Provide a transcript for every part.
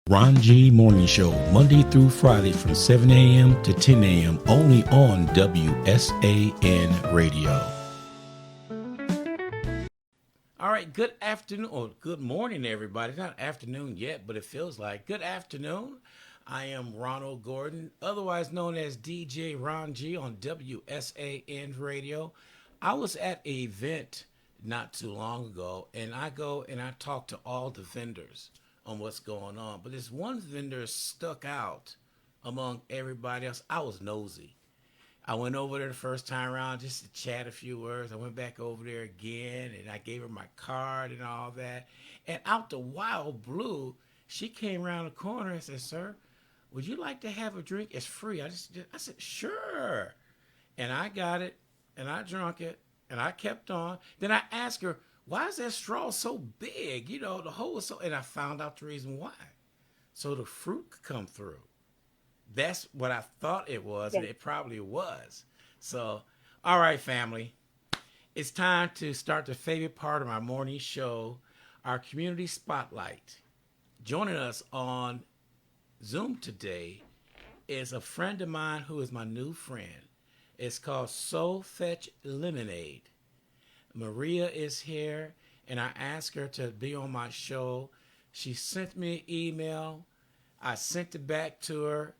Ron G Morning Show, Monday through Friday from 7 a.m. to 10 a.m. only on WSAN Radio. All right, good afternoon, or good morning, everybody. It's not afternoon yet, but it feels like good afternoon. I am Ronald Gordon, otherwise known as DJ Ron G on WSAN Radio. I was at an event not too long ago, and I go and I talk to all the vendors on what's going on. But this one vendor stuck out among everybody else. I was nosy. I went over there the first time around just to chat a few words. I went back over there again, and I gave her my card and all that. And out the wild blue, she came around the corner and said, "Sir, would you like to have a drink? It's free." I said, "Sure." And I got it, and I drank it, and I kept on. Then I asked her, "Why is that straw so big? You know, the hole is so," and I found out the reason why. So the fruit could come through. That's what I thought it was, Yeah. and it probably was. So, all right, family. It's time to start the favorite part of our morning show, our community spotlight. Joining us on Zoom today is a friend of mine who is my new friend. It's called Soul Fetch Lemonade. Maria is here, and I asked her to be on my show. She sent me an email. I sent it back to her,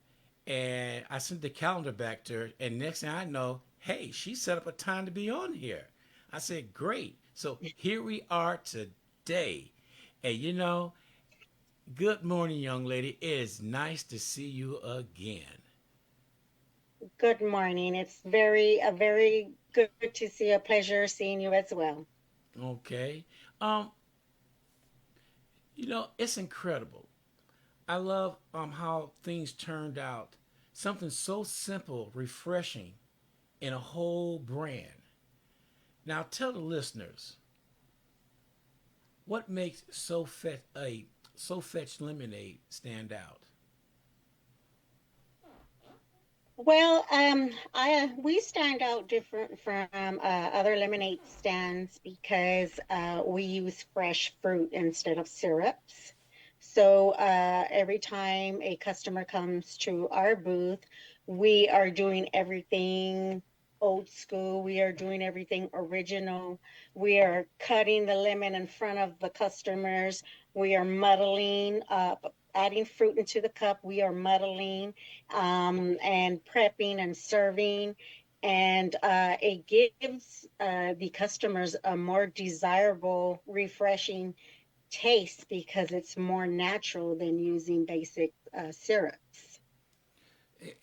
and I sent the calendar back to her. And next thing I know, hey, she set up a time to be on here. I said, great. So here we are today. And you know, good morning, young lady. It is nice to see you again. Good morning. It's very good to see a pleasure seeing you as well. Okay. Um, it's incredible. I love how things turned out. Something so simple, refreshing, in a whole brand. Now tell the listeners what makes So Fetch Lemonade stand out. Well, I we stand out different from other lemonade stands because we use fresh fruit instead of syrups. So every time a customer comes to our booth, we are doing everything old school. We are doing everything original. We are cutting the lemon in front of the customers. We are muddling up, adding fruit into the cup. We are muddling and prepping and serving. And it gives the customers a more desirable, refreshing taste because it's more natural than using basic syrups.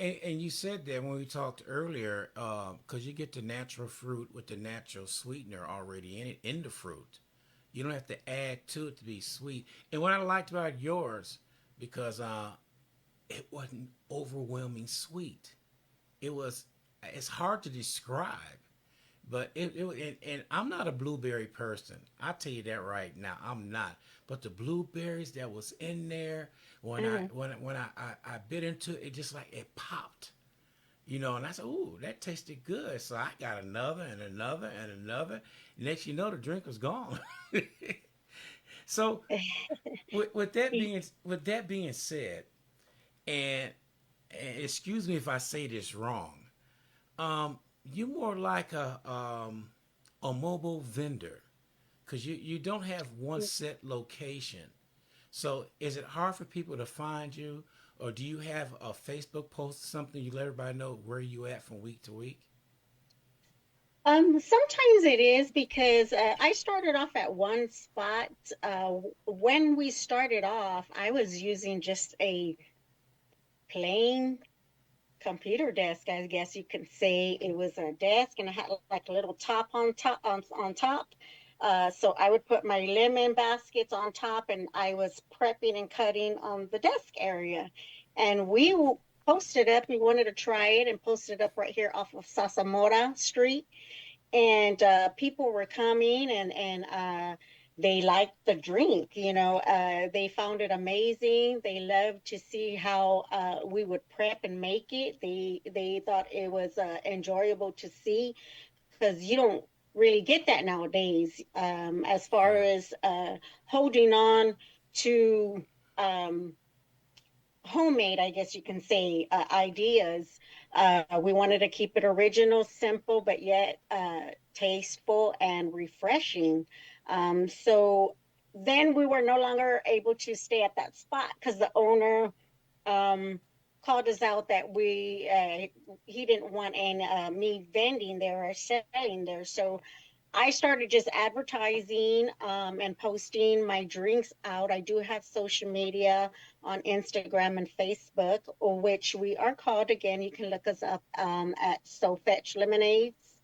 And you said that when we talked earlier, because you get the natural fruit with the natural sweetener already in it, in the fruit. You don't have to add to it to be sweet. And what I liked about yours, because it wasn't overwhelming sweet. It was, it's hard to describe, but and I'm not a blueberry person. I'll tell you that right now. I'm not. But the blueberries that was in there Mhm. when I bit into it, just like it popped. And I said, "Ooh, that tasted good." So I got another and another and another. Next, you know, the drink was gone. So, with that being said, and, and excuse me if I say this wrong, you're more like a mobile vendor because you don't have one set location. So is it hard for people to find you, or do you have a Facebook post or something you let everybody know where you at from week to week? Sometimes it is because I started off at one spot. When we started off, I was using just a plain computer desk, I guess you can say. It was a desk and it had like a little top on top. So I would put my lemon baskets on top and I was prepping and cutting on the desk area. And posted up, we wanted to try it and posted up right here off of Sasamora Street. And people were coming and they liked the drink. They found it amazing. They loved to see how we would prep and make it. They thought it was enjoyable to see because you don't really get that nowadays. As far Right. as holding on to um, homemade, I guess you can say, ideas. We wanted to keep it original, simple, but yet tasteful and refreshing. So then we were no longer able to stay at that spot because the owner um, called us out that we he didn't want any me vending there or selling there. So I started just advertising and posting my drinks out. I do have social media on Instagram and Facebook, which we are called again. You can look us up at So Fetch Lemonades.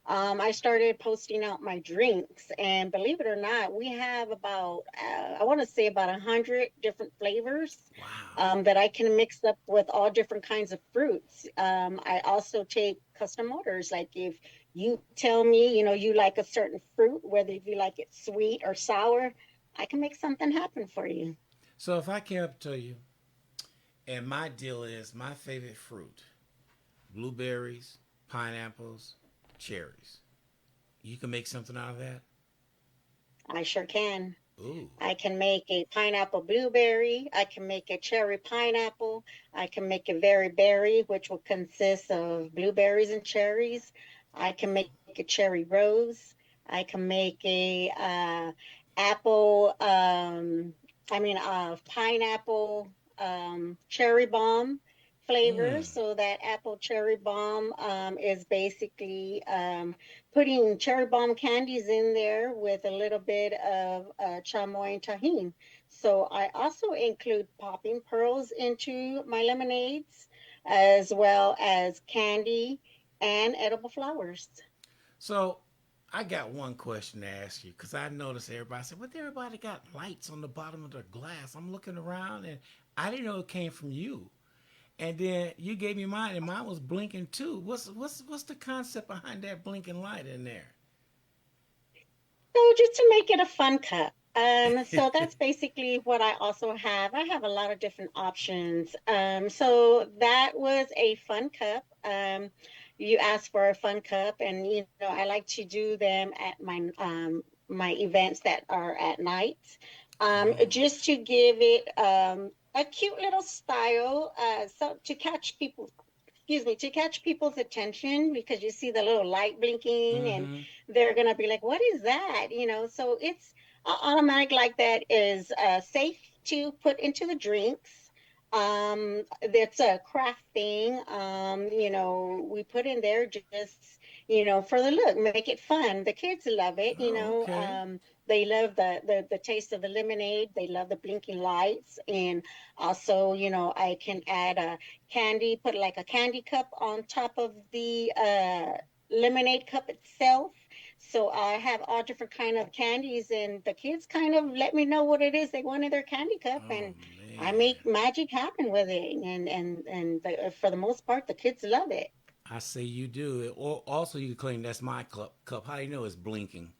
I started posting out my drinks, and believe it or not, we have about I want to say about 100 different flavors Wow. that I can mix up with all different kinds of fruits. I also take custom orders. Like if you tell me, you like a certain fruit, whether if you like it sweet or sour, I can make something happen for you. So if I came up to you and my deal is my favorite fruit, blueberries, pineapples, cherries, you can make something out of that? I sure can. Ooh. I can make a pineapple blueberry. I can make a cherry pineapple. I can make a very berry, which will consist of blueberries and cherries. I can make a cherry rose. I can make a apple. Pineapple cherry bomb flavor. Mm. So that apple cherry bomb is basically putting cherry bomb candies in there with a little bit of chamoy and tahine. So I also include popping pearls into my lemonades, as well as candy and edible flowers. So I got one question to ask you because I noticed everybody said, "What everybody got lights on the bottom of their glass?" I'm looking around and I didn't know it came from you. And then you gave me mine, and mine was blinking too. What's the concept behind that blinking light in there? So just to make it a fun cup. So that's basically what I also have. I have a lot of different options. So that was a fun cup. You asked for a fun cup, and I like to do them at my events that are at night, Oh. just to give it a cute little style, so to catch people, excuse me, to catch people's attention, because you see the little light blinking and Mm-hmm. they're going to be like, what is that? So it's automatic like that is safe to put into the drinks. It's a craft thing. We put in there just, for the look, make it fun. The kids love it, Oh, okay. they love the taste of the lemonade. They love the blinking lights. And also, I can add a candy, put like a candy cup on top of the lemonade cup itself. So I have all different kind of candies, and the kids kind of let me know what it is they want in their candy cup, Oh and I man. make magic happen with it. And for the most part, the kids love it. I say you do. Or also you claim that's my cup. How do you know it's blinking?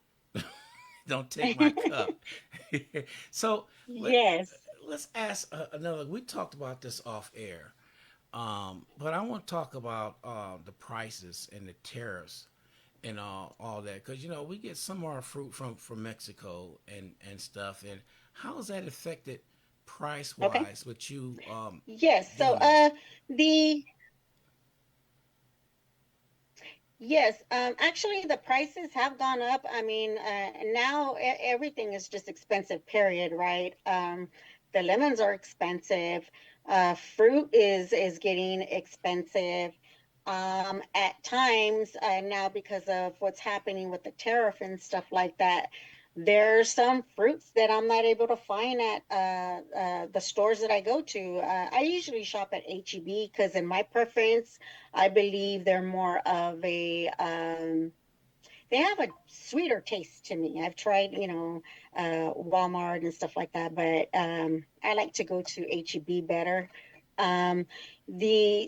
Don't take my cup. So let, Yes. let's ask another. We talked about this off air, but I want to talk about the prices and the tariffs and all that because we get some of our fruit from Mexico and stuff. And how has that affected price Okay. wise with you Yes. So doing this? the yes, actually, the prices have gone up. I mean, now everything is just expensive, period, right? The lemons are expensive. Fruit is getting expensive. At times, now because of what's happening with the tariff and stuff like that, there's some fruits that I'm not able to find at the stores that I go to. I usually shop at HEB because, in my preference, I believe they're more of they have a sweeter taste to me. I've tried, Walmart and stuff like that, but I like to go to HEB better. Um,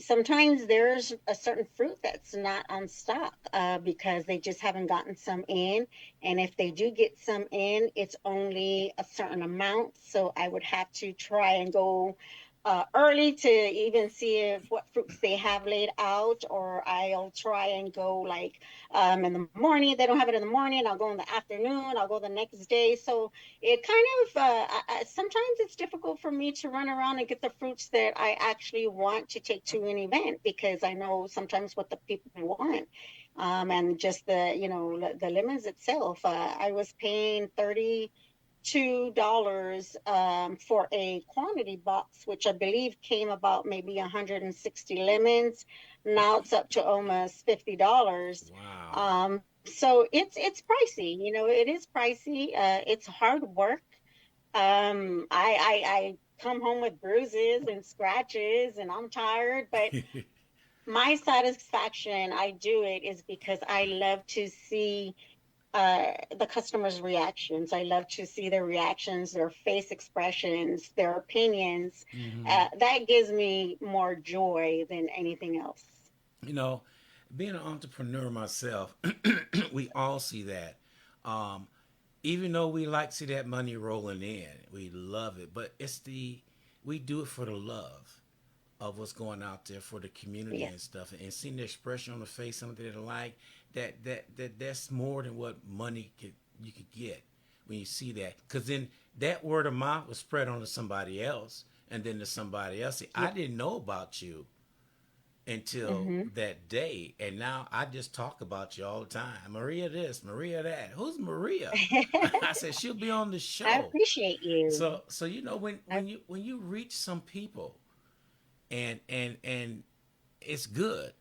sometimes there's a certain fruit that's not on stock because they just haven't gotten some in, and if they do get some in, it's only a certain amount. So I would have to try and go early to even see what fruits they have laid out, or I'll try and go like in the morning. If they don't have it in the morning, I'll go in the afternoon. I'll go the next day. So it kind of sometimes it's difficult for me to run around and get the fruits that I actually want to take to an event, because I know sometimes what the people want. And just the lemons itself. I was paying $32 for a quantity box, which I believe came about maybe 160 lemons. Now it's up to almost $50. Wow. So it's pricey. It is pricey. It's hard work. I come home with bruises and scratches, and I'm tired, but my satisfaction I do it is because I love to see the customers' reactions. I love to see their reactions, their face expressions, their opinions. Hmm. That gives me more joy than anything else. You know, being an entrepreneur myself, we all see that. Um, Even though we like to see that money rolling in, we love it. But we do it for the love of what's going out there for the community Yes. and stuff, and seeing the expression on the face, something they like. That's more than what money you could get when you see that, because then that word of mouth was spread on to somebody else, and then to somebody else. See, I Yeah. didn't know about you until Hmm. that day, and now I just talk about you all the time. Maria this, Maria that. Who's Maria? I said she'll be on the I show. appreciate you. So when I, you reach some people, and it's good.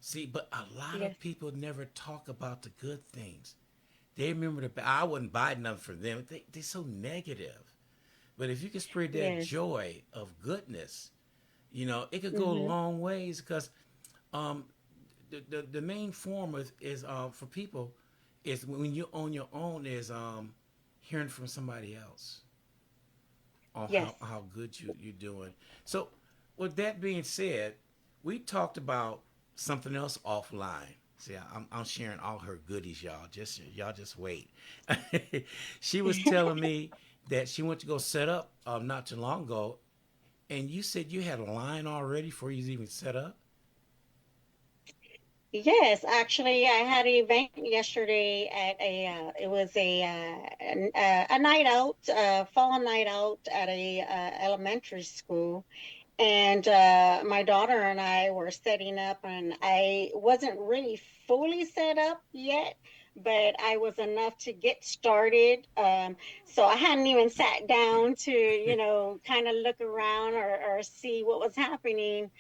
See, but a lot yes. of people never talk about the good things. They remember I wouldn't buy nothing from them. They're so negative. But if you can spread that Yes. joy of goodness, it could go a Hmm. long ways, because um, the main form is for people is when you're on your own is hearing from somebody else on Yes. how good you're doing. So, with that being said, we talked about something else offline. See, I'm sharing all her goodies, y'all just wait. She was telling me that she went to go set up not too long ago, and you said you had a line already before you even set up. Yes, actually, I had an event yesterday at it was a night out, fall night out at a elementary school, and my daughter and I were setting up, and I wasn't really fully set up yet, but I was enough to get started. So I hadn't even sat down to, kind of look around or see what was happening.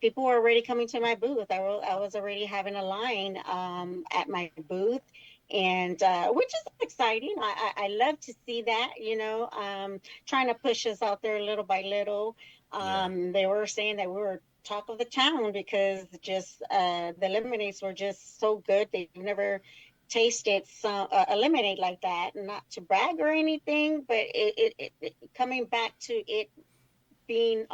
People were already coming to my booth. I was already having a line at my booth, and which is exciting. I love to see that, trying to push us out there little by little. Yeah. They were saying that we were talk of the town because just the lemonades were just so good. They've never tasted some a lemonade like that. Not to brag or anything, but coming back to it being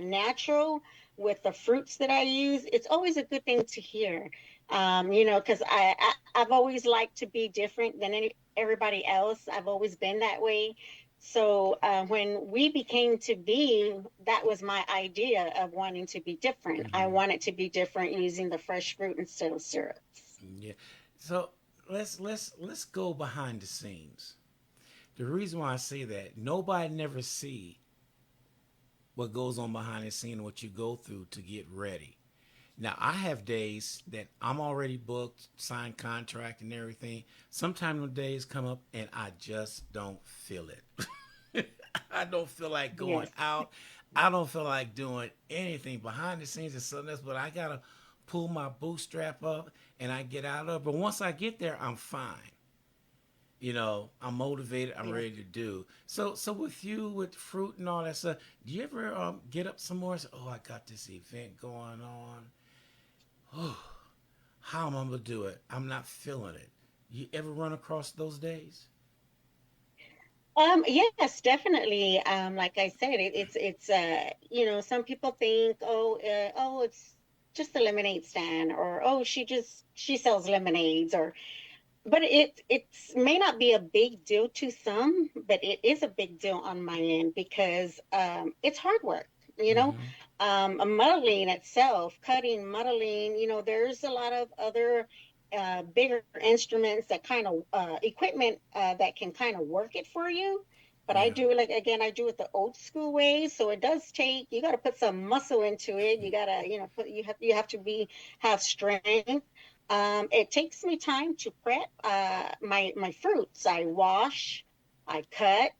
natural with the fruits that I use, it's always a good thing to hear. Because I've always liked to be different than everybody else. I've always been that way. So when we became to be, that was my idea of wanting to be different. I Hmm. wanted to be different using the fresh fruit instead of syrups. Yeah. So let's go behind the scenes. The reason why I say that, nobody never see what goes on behind the scene, what you go through to get ready. Now I have days that I'm already booked, signed contract and everything. Sometimes the days come up and I just don't feel it. I don't feel like going Yes. out. I don't feel like doing anything behind the scenes. Is something else, but I gotta pull my bootstrap up and I get out of it. But once I get there, I'm fine. I'm motivated. I'm Yes. ready to do. So with you, with fruit and all that stuff, do you ever get up some more and say, "Oh, I got this event going on. Oh, how am I gonna do it? I'm not feeling it." You ever run across those days? Yes, definitely. Like I said, it's some people think, oh, it's just a lemonade stand, or oh, she sells lemonades, or but it may not be a big deal to some, but it is a big deal on my end because it's hard work, you know. Mm-hmm. Modeling itself, cutting, modeling, there's a lot of other bigger instruments that kind of equipment that can kind of work it for you. But I Yeah. do, like, again, I do it the old school way, so it does take, you got to put some muscle into it. You got to, you have to be have strength. It takes me time to prep my fruits. I wash, I cut,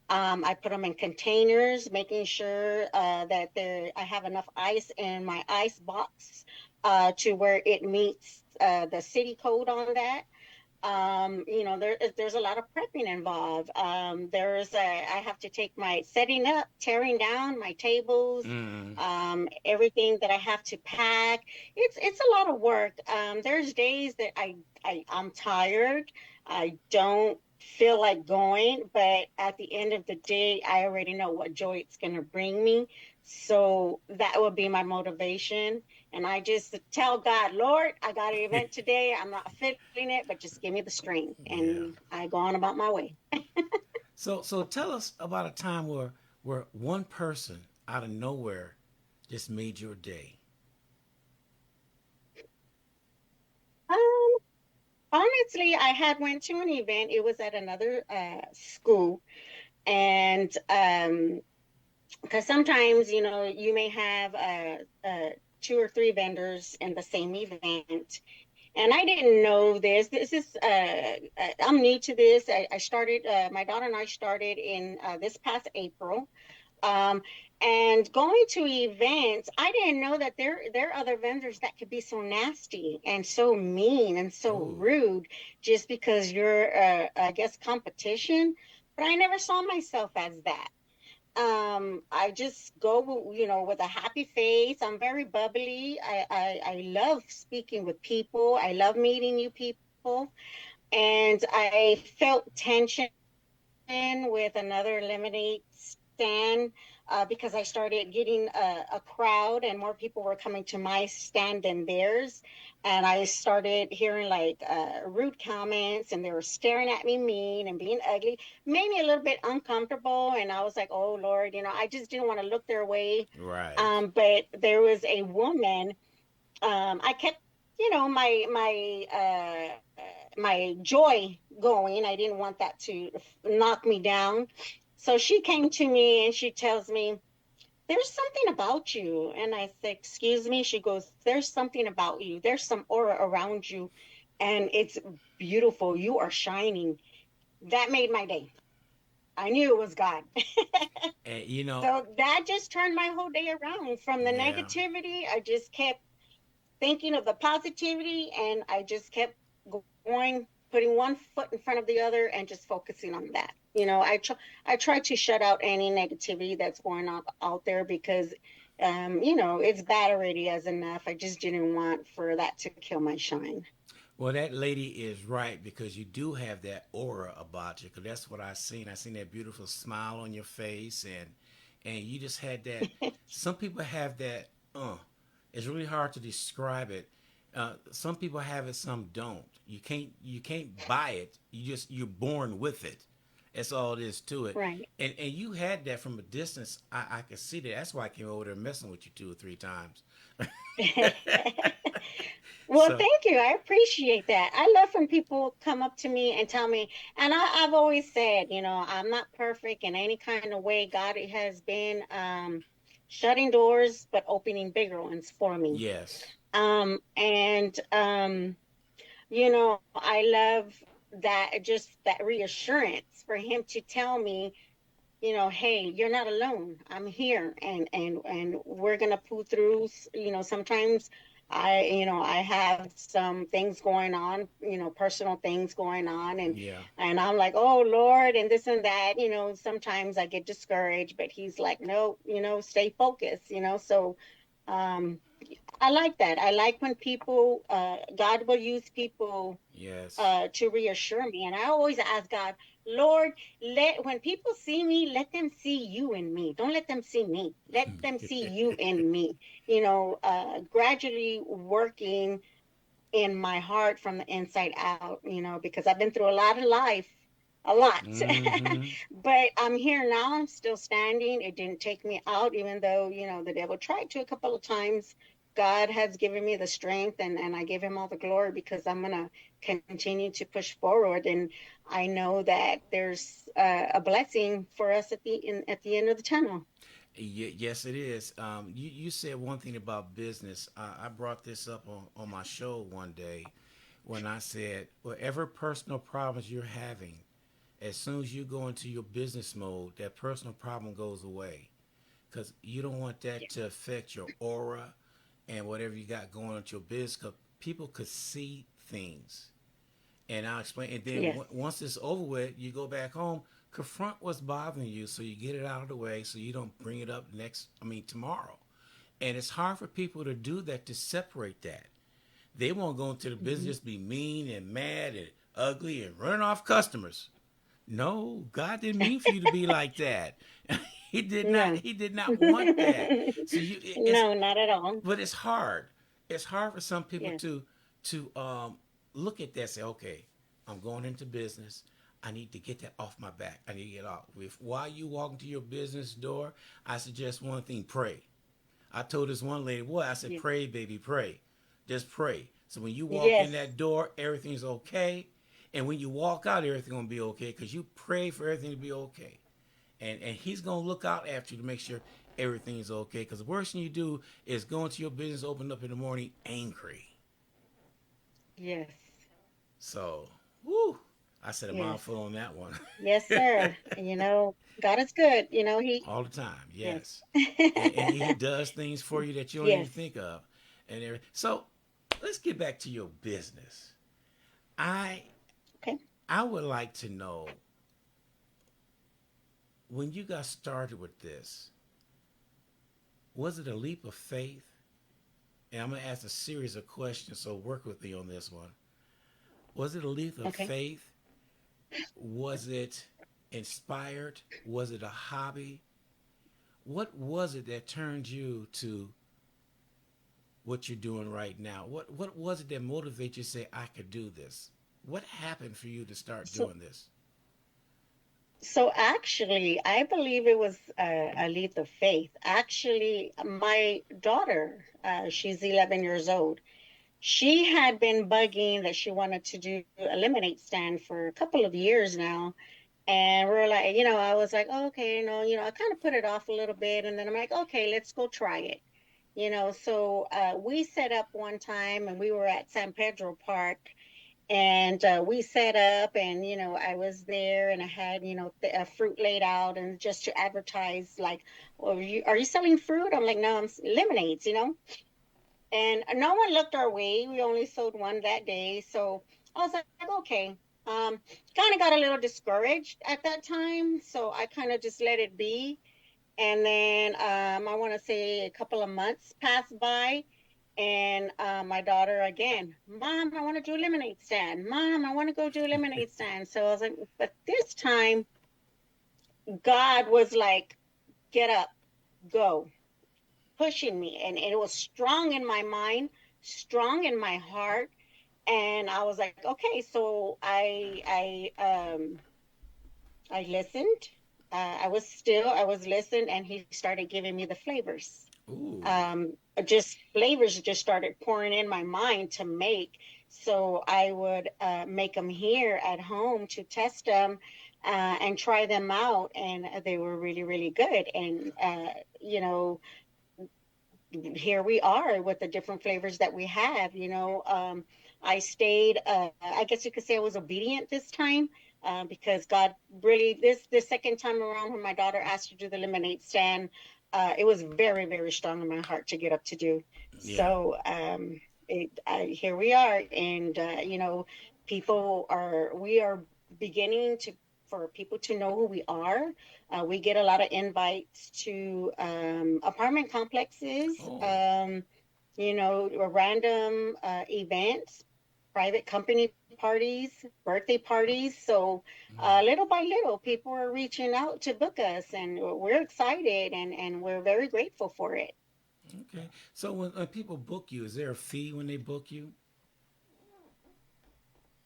I put them in containers, making sure that I have enough ice in my ice box to where it meets the city code on that. There's a lot of prepping involved. I have to take my setting up, tearing down my tables, Mm. everything that I have to pack. It's a lot of work. There's days that I'm tired. I don't feel like going, but at the end of the day, I already know what joy it's going to bring me. So that would be my motivation. And I just tell God, Lord, I got an event today. I'm not feeling it, but just give me the strength. Yeah. And I go on about my way. So tell us about a time where one person out of nowhere just made your day. Um, Honestly, I had went to an event. It was at another school. And because sometimes, you may have two or three vendors in the same event. And I didn't know this. This is I'm new to this. I started. My daughter and I started in this past April. Um, and going to events, I didn't know that there are other vendors that could be so nasty and so mean and so Oh. rude just because you're, I guess, competition. But I never saw myself as that. I just go, with a happy face. I'm very bubbly. I love speaking with people. I love meeting new people. And I felt tension with another lemonade stand because I started getting a crowd and more people were coming to my stand than theirs. And I started hearing like rude comments and they were staring at me mean and being ugly, made me a little bit uncomfortable. And I was like, oh Lord, I just didn't want to look their way. Right. But there was a woman. I kept, my joy going. I didn't want that to knock me down. So she came to me and she tells me, "There's something about you." And I said, "Excuse me." She goes, "There's something about you. There's some aura around you, and it's beautiful. You are shining." That made my day. I knew it was God. And you know, So that just turned my whole day around. From the yeah. negativity, I just kept thinking of the positivity and I just kept going, putting one foot in front of the other and just focusing on that. I try to shut out any negativity that's going on out there because it's bad already as enough. I just didn't want for that to kill my shine. Well, that lady is right because you do have that aura about you. Because that's what I seen. I seen that beautiful smile on your face, and you just had that. Some people have that. It's really hard to describe it. Some people have it, some don't. You can't buy it. You're born with it. That's all it is to it. Right. And you had that from a distance. I could see that. That's why I came over there messing with you two or three times. Well, So thank you. I appreciate that. I love when people come up to me and tell me, and I've always said, I'm not perfect in any kind of way. God has been shutting doors, but opening bigger ones for me. yes. And I love that, just that reassurance for him to tell me, hey, you're not alone. I'm here, and we're gonna pull through. Sometimes I have some things going on, personal things going on, and Yeah. and I'm like, oh Lord, and this and that. Sometimes I get discouraged, but He's like, no, stay focused. So um, I like that. I like when God will use people Yes. to reassure me. And I always ask God, Lord, when people see me, let them see you in me. Don't let them see me. Let them see you in me. Gradually working in my heart from the inside out, because I've been through a lot of life, a lot. Mm-hmm. But I'm here now. I'm still standing. It didn't take me out, even though, the devil tried to a couple of times. God has given me the strength, and I give him all the glory because I'm going to continue to push forward. And I know that there's a blessing for us at the end of the tunnel. Yes, it is. You said one thing about business. I brought this up on my show one day when I said, whatever personal problems you're having, as soon as you go into your business mode, that personal problem goes away. Because you don't want that Yeah. to affect your aura and whatever you got going on with your business. Because people could see things. And I'll explain. And then Yes. once it's over with, you go back home, confront what's bothering you, so you get it out of the way, so you don't bring it up tomorrow. And it's hard for people to do that, to separate that. They won't go into the Hmm. business, be mean and mad and ugly and running off customers. No, God didn't mean for you to be like that. he did not. No. He did not want that. So it's, No, not at all. but it's hard. It's hard for some people Yes. to look at that and say, okay, I'm going into business. I need to get that off my back. I need to get off. If while you walk into your business door, I suggest one thing: pray. I told this one lady, "What?" I said, Yes. "Pray, baby, pray. Just pray." So when you walk in Yes. that door, everything's okay, and when you walk out, everything's gonna be okay because you pray for everything to be okay, and He's gonna look out after you to make sure everything's okay. Because the worst thing you do is go into your business, open up in the morning angry. Yes. So, whoo, I said a Yes. mouthful on that one. Yes, sir. God is good. All the time, Yes. yes. And He does things for you that you don't even Yes. think of. So let's get back to your business. I Okay. I would like to know, when you got started with this, was it a leap of faith? And I'm going to ask a series of questions, so work with me on this one. Was it a leap of Okay. faith? Was it inspired? Was it a hobby? What was it that turned you to what you're doing right now? What was it that motivated you to say, I could do this? What happened for you to start So, doing this? so actually, I believe it was a leap of faith. Actually, my daughter, she's 11 years old. She had been bugging that she wanted to do a lemonade stand for a couple of years now. And we're like, I was like, oh, okay, I kind of put it off a little bit. And then I'm like, okay, let's go try it. So we set up one time and we were at San Pedro Park and we set up and, I was there and I had, fruit laid out and just to advertise like, well, are you selling fruit? I'm like, no, lemonades. And no one looked our way. We only sold one that day. So I was like, okay. Kind of got a little discouraged at that time. So I kind of just let it be. And then I want to say a couple of months passed by. And my daughter again, Mom, I want to do a lemonade stand. Mom, I want to go do a lemonade stand. So I was like, but this time, God was like, get up, go, pushing me. And it was strong in my mind, strong in my heart. And I was like, okay, so I listened. I was listened, and he started giving me the flavors. Ooh, Um, just flavors just started pouring in my mind to make. So I would make them here at home to test them and try them out, and they were really, really good. And here we are with the different flavors that we have. I stayed. I guess you could say I was obedient this time. Because God really this second time around when my daughter asked to do the lemonade stand, it was very, very strong in my heart to get up to do. yeah. So here we are, and we are beginning to for people to know who we are. We get a lot of invites to apartment complexes, Oh, random events, private company parties, birthday parties. So little by little, people are reaching out to book us, and we're excited and we're very grateful for it. okay. So when people book you, is there a fee when they book you?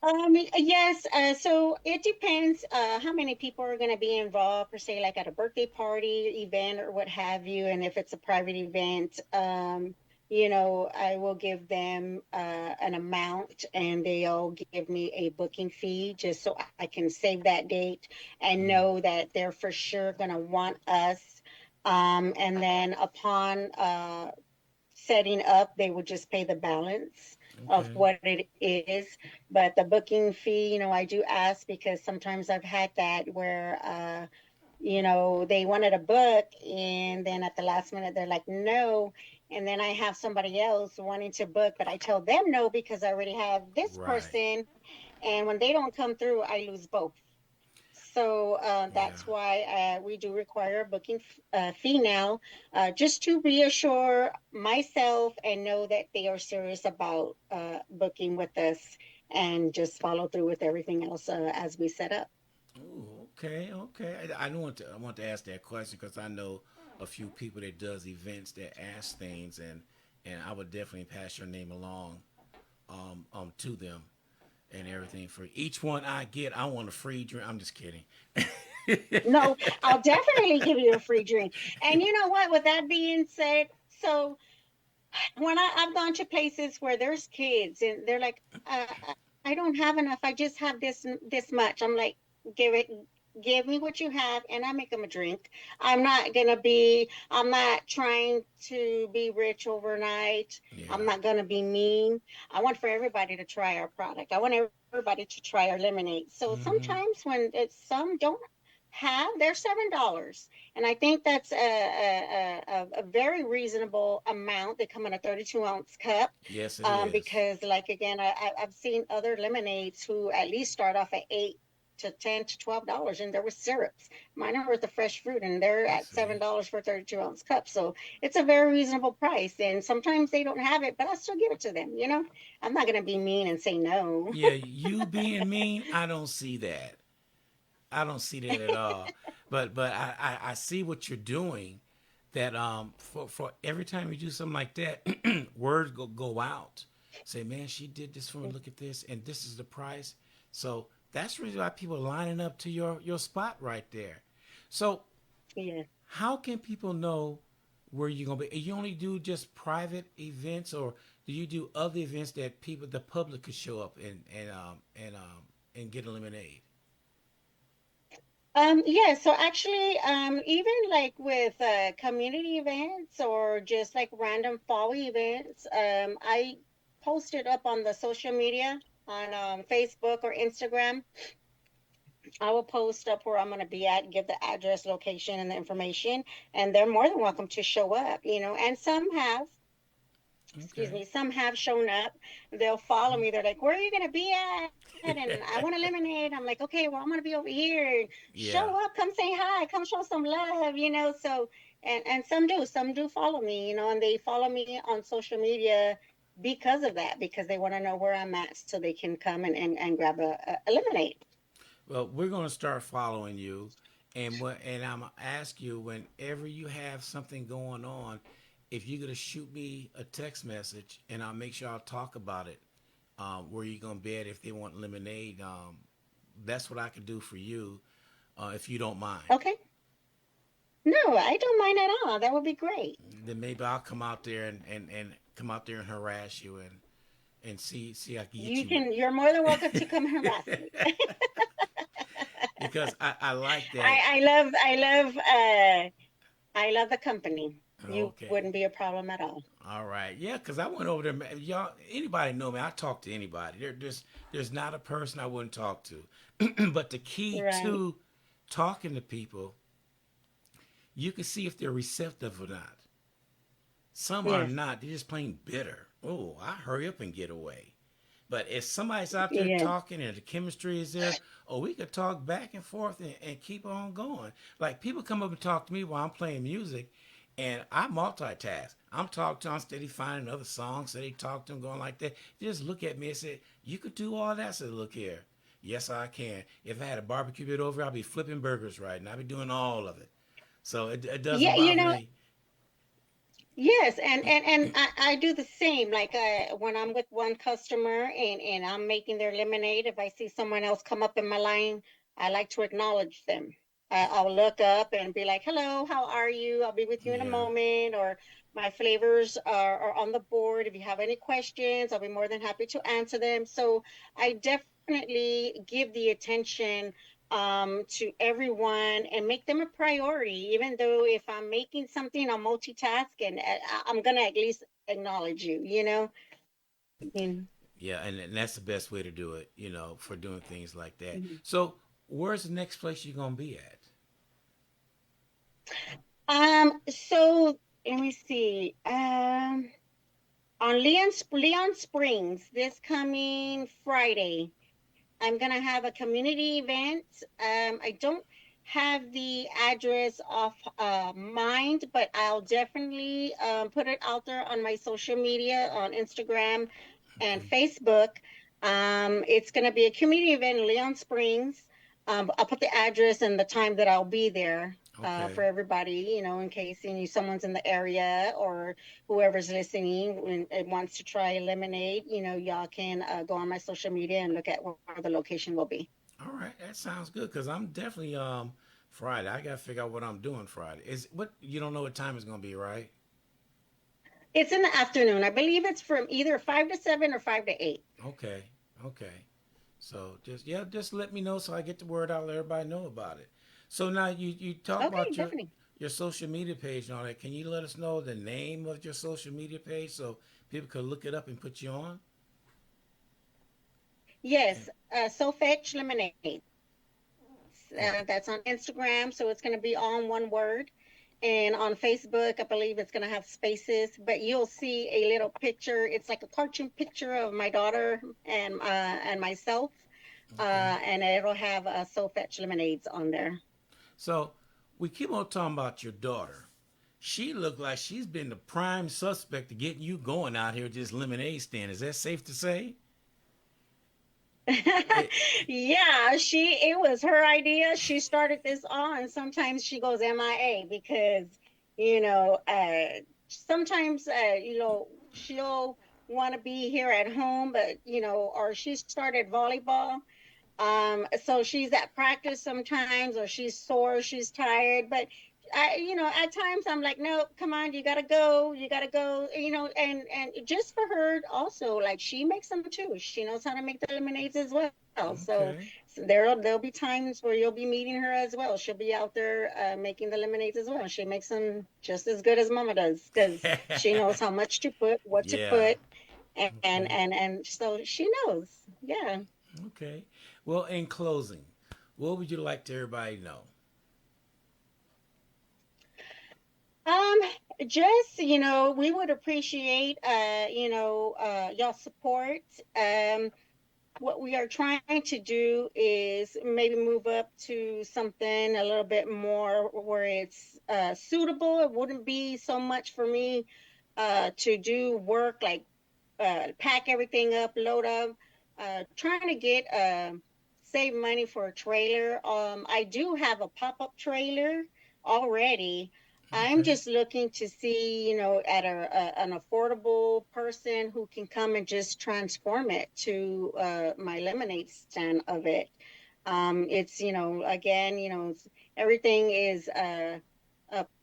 Yes, so it depends how many people are going to be involved, per se, like at a birthday party event or what have you. And if it's a private event, I will give them an amount and they'll give me a booking fee just so I can save that date and Mm, know that they're for sure going to want us. And then upon setting up, they would just pay the balance of okay. what it is. But the booking fee, I do ask because sometimes I've had that where, they wanted a book and then at the last minute they're like, no. And then I have somebody else wanting to book, but I tell them no because I already have this Right. person. And when they don't come through, I lose both. So Yeah. that's why we do require a booking fee now, just to reassure myself and know that they are serious about booking with us and just follow through with everything else as we set up. Oh, okay, okay. I don't want to. I want to ask that question because I know a few people that does events that ask things, and I would definitely pass your name along to them and everything. For each one I get, I want a free drink. I'm just kidding. No, I'll definitely give you a free drink. And you know what? With that being said, so when I've gone to places where there's kids and they're like, I don't have enough. I just have this much. I'm like, give it, give me what you have, and I make them a drink. I'm not trying to be rich overnight. I'm Yeah. not gonna be mean. I want for everybody to try our product. I want everybody to try our lemonade. So Mm-hmm. sometimes when some don't have, they're $7, and I think that's a very reasonable amount. They come in a 32-ounce cup, Yes, it is. because, like again, I've seen other lemonades who at least start off at $8 to $10 to $12, and there was syrups. Mine are with the fresh fruit, and they're at See. $7 for a 32-ounce cup. So it's a very reasonable price. And sometimes they don't have it, but I still give it to them. I'm not gonna be mean and say no. Yeah, you being mean, I don't see that. I don't see that at all. But I see what you're doing. That for every time you do something like that, words go out. Say, man, she did this for me. Look at this, and this is the price. So that's the reason why people are lining up to your spot right there. So Yeah. how can people know where you're gonna be? You only do just private events, or do you do other events that the public could show up and get a lemonade? Yeah, so actually, even like with community events or just like random fall events, I post it up on the social media on Facebook or Instagram. I will post up where I'm going to be at, give the address, location, and the information, and they're more than welcome to show up. And excuse Okay. me, some have shown up. They'll follow me. They're like, "Where are you going to be at?" And I want a lemonade. I'm like, "Okay, well, I'm going to be over here. Yeah. Show up, come say hi, come show some love." So, and some do follow me, and they follow me on social media because of that, because they want to know where I'm at so they can come and grab a lemonade. Well, we're gonna start following you, and I'm gonna ask you whenever you have something going on, if you're gonna shoot me a text message, and I'll make sure I'll talk about it. Where you gonna be at if they want lemonade? That's what I can do for you, if you don't mind. Okay. No, I don't mind at all. That would be great. Then maybe I'll come out there and come out there and harass you and see I can get you. You're more than welcome to come harass me. Because I like that. I love the company. You Okay. wouldn't be a problem at all. All right, yeah, because I went over there. Y'all, anybody know me? I talk to anybody. There's not a person I wouldn't talk to. But the key Right. to talking to people, you can see if they're receptive or not. Some are Yes. not. They're just plain bitter. Oh, I hurry up and get away. But if somebody's out there Yes. talking and the chemistry is there, oh, we could talk back and forth and keep on going. Like people come up and talk to me while I'm playing music, and I multitask. I'm steady finding other songs. So they talk to them going like that. They just look at me and say, "You could do all that." I said, "Look here, yes I can. If I had a barbecue pit over, I'd be flipping burgers right now. I'd be doing all of it. So it doesn't Yeah, bother me." Yes, and I do the same. Like when I'm with one customer and I'm making their lemonade, if I see someone else come up in my line, I like to acknowledge them. I'll look up and be like, "Hello, how are you? I'll be with you in a Yeah. moment." Or my flavors are on the board. If you have any questions, I'll be more than happy to answer them. So I definitely give the attention to everyone and make them a priority. Even though if I'm making something, I'll multitask and I'm gonna at least acknowledge you. You know. Mm-hmm. Yeah, and that's the best way to do it, for doing things like that. So, where's the next place you're gonna be at? So let me see. On Leon Springs this coming Friday. I'm gonna have a community event. I don't have the address off mind, but I'll definitely put it out there on my social media on Instagram and Okay. Facebook. It's gonna be a community event in Leon Springs. I'll put the address and the time that I'll be there for Okay. everybody, in case someone's in the area or whoever's listening and wants to try lemonade, y'all can go on my social media and look at where the location will be. All right, that sounds good because I'm definitely Friday. I gotta figure out what I'm doing Friday. Is what you don't know what time it's gonna be, right? It's in the afternoon. I believe it's from either 5 to 7 or 5 to 8. Okay. Okay. So just let me know so I get the word out, let everybody know about it. So now you talk Okay, about definitely. your social media page and all that. Can you let us know the name of your social media page so people could look it up and put you on? Yes, So Fetch Lemonade. Okay. That's on Instagram, so it's going to be all in one word. And on Facebook, I believe it's going to have spaces, but you'll see a little picture. It's like a cartoon picture of my daughter and myself, Okay. and it'll have So Fetch Lemonades on there. So we keep on talking about your daughter. She looked like she's been the prime suspect of getting you going out here with this lemonade stand. Is that safe to say? It, Yeah, it was her idea. She started this all, and sometimes she goes MIA because, sometimes she'll want to be here at home, but or she started volleyball. So she's at practice sometimes, or she's sore, she's tired. But at times I'm like, no, come on, you gotta go, and just for her also, like she makes them too. She knows how to make the lemonades as well. So, okay. there'll be times where you'll be meeting her as well. She'll be out there making the lemonades as well. She makes them just as good as Mama does because she knows how much to put, what to Yeah. put, Okay. and so she knows. Yeah. Okay. Well, in closing, what would you like to everybody know? Um, just, we would appreciate y'all support. Um, what we are trying to do is maybe move up to something a little bit more where it's suitable. It wouldn't be so much for me to do work like pack everything up, load up, trying to get save money for a trailer. I do have a pop-up trailer already. I'm Okay. just looking to see, at an affordable person who can come and just transform it to my lemonade stand of it. It's, again, everything is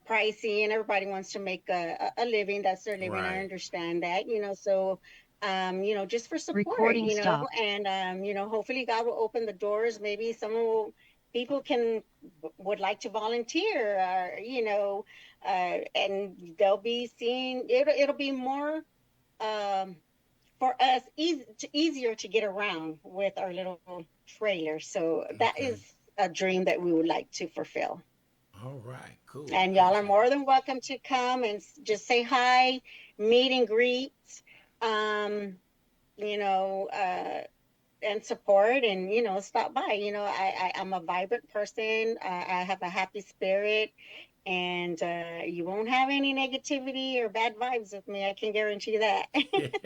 pricey and everybody wants to make a living. That's their living. I Right. understand that, so just for support, Recording stopped. and hopefully God will open the doors. Maybe people would like to volunteer, or and they'll be seeing it. It'll be more um, for us easier to get around with our little trailer. So that Okay. is a dream that we would like to fulfill. All right. Cool. And y'all are Appreciate more than welcome to come and just say hi, meet and greet, um, you know, uh, and support, and stop by. I'm a vibrant person. I have a happy spirit, and you won't have any negativity or bad vibes with me. I can guarantee that. it.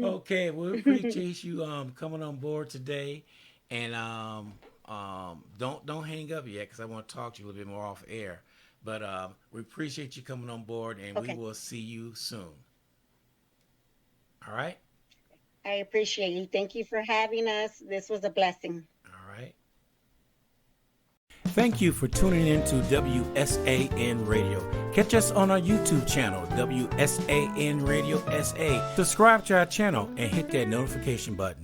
Okay. We appreciate you coming on board today, and don't hang up yet because I want to talk to you a little bit more off air. But we appreciate you coming on board, and we will see you soon. All right? I appreciate you. Thank you for having us. This was a blessing. All right. Thank you for tuning in to WSAN Radio. Catch us on our YouTube channel, WSAN Radio SA. Subscribe to our channel and hit that notification button.